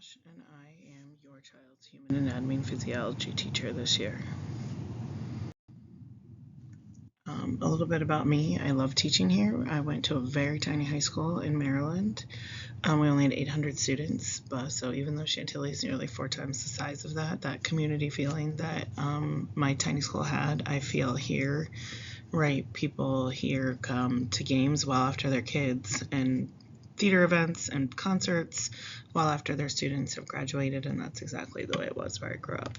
Josh, and I am your child's human anatomy and physiology teacher this year. A little bit about me. I love teaching here. I went to a very tiny high school in Maryland. We only had 800 students, so even though Chantilly is nearly 4 times the size of that community feeling that my tiny school had, I feel here, right? People here come to games well after their kids and theater events and concerts well after their students have graduated, and that's exactly the way it was where I grew up.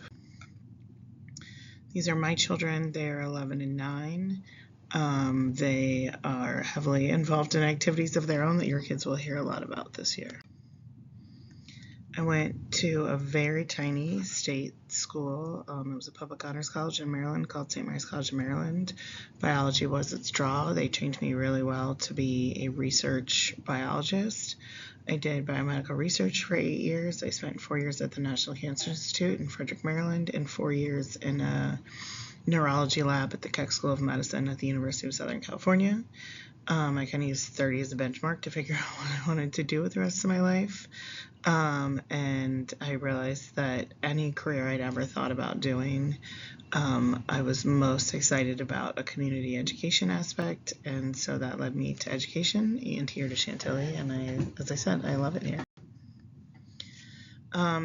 These are my children. They're 11 and 9. They are heavily involved in activities of their own that your kids will hear a lot about this year. I went to a very tiny state school. It was a public honors college in Maryland called St. Mary's College of Maryland. Biology was its draw. They trained me really well to be a research biologist. I did biomedical research for 8 years. I spent 4 years at the National Cancer Institute in Frederick, Maryland, and 4 years in a neurology lab at the Keck School of Medicine at the University of Southern California. I kind of used 30 as a benchmark to figure out what I wanted to do with the rest of my life. And I realized that any career I'd ever thought about doing, I was most excited about a community education aspect, and so that led me to education and here to Chantilly, and as I said, I love it here.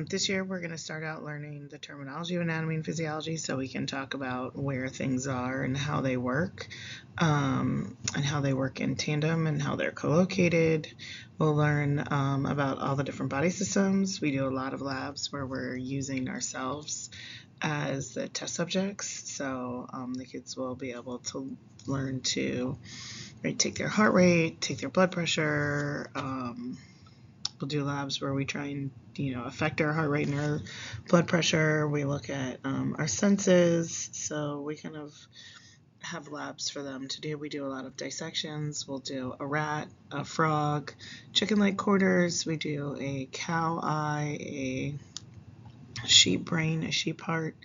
This year we're going to start out learning the terminology of anatomy and physiology so we can talk about where things are and how they work, and how they work in tandem and how they're co-located. We'll learn about all the different body systems. We do a lot of labs where we're using ourselves as the test subjects, so the kids will be able to learn to take their heart rate, take their blood pressure. We'll do labs where we try and affect our heart rate and our blood pressure. We look at our senses, so we kind of have labs for them to do. We do a lot of dissections. We'll do a rat, a frog, chicken leg quarters. We do a cow eye, a sheep brain, a sheep heart,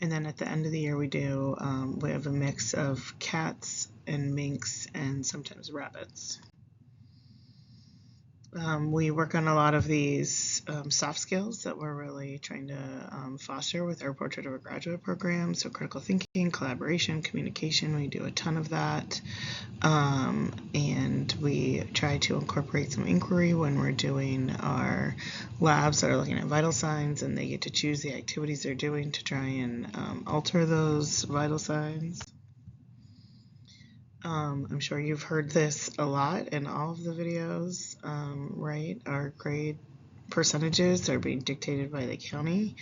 and then at the end of the year we have a mix of cats and minks and sometimes rabbits. We work on a lot of these soft skills that we're really trying to foster with our Portrait of a Graduate program. So critical thinking, collaboration, communication, we do a ton of that. And we try to incorporate some inquiry when we're doing our labs that are looking at vital signs, and they get to choose the activities they're doing to try and alter those vital signs. I'm sure you've heard this a lot in all of the videos, right? Our grade percentages are being dictated by the county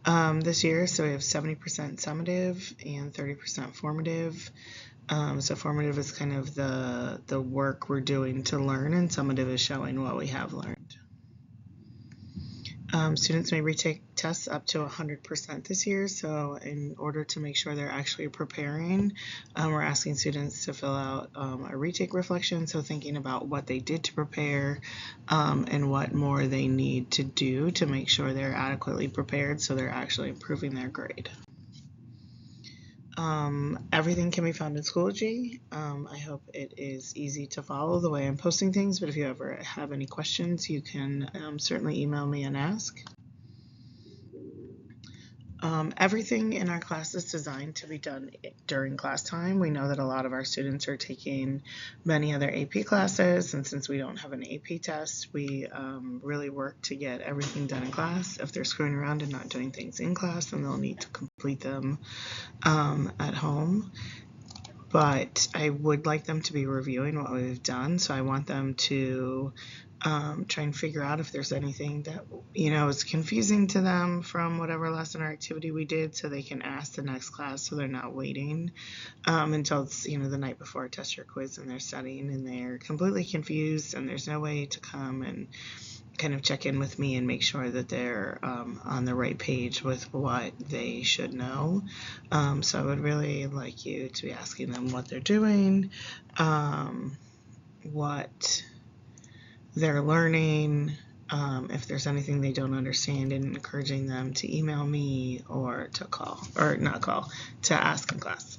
this year, so we have 70% summative and 30% formative. So formative is kind of the work we're doing to learn, and summative is showing what we have learned. Students may retake tests up to 100% this year, so in order to make sure they're actually preparing, we're asking students to fill out a retake reflection, so thinking about what they did to prepare and what more they need to do to make sure they're adequately prepared so they're actually improving their grade. Everything can be found in Schoology. I hope it is easy to follow the way I'm posting things, but if you ever have any questions, you can certainly email me and ask. Everything in our class is designed to be done during class time. We know that a lot of our students are taking many other AP classes, and since we don't have an AP test, we really work to get everything done in class. If they're screwing around and not doing things in class, then they'll need to complete them at home. But I would like them to be reviewing what we've done, so I want them to try and figure out if there's anything that is confusing to them from whatever lesson or activity we did, so they can ask the next class, so they're not waiting until it's the night before a test or quiz and they're studying and they're completely confused and there's no way to come and kind of check in with me and make sure that they're on the right page with what they should know. So I would really like you to be asking them what they're doing, what they're learning, if there's anything they don't understand, and encouraging them to email me or to ask in class.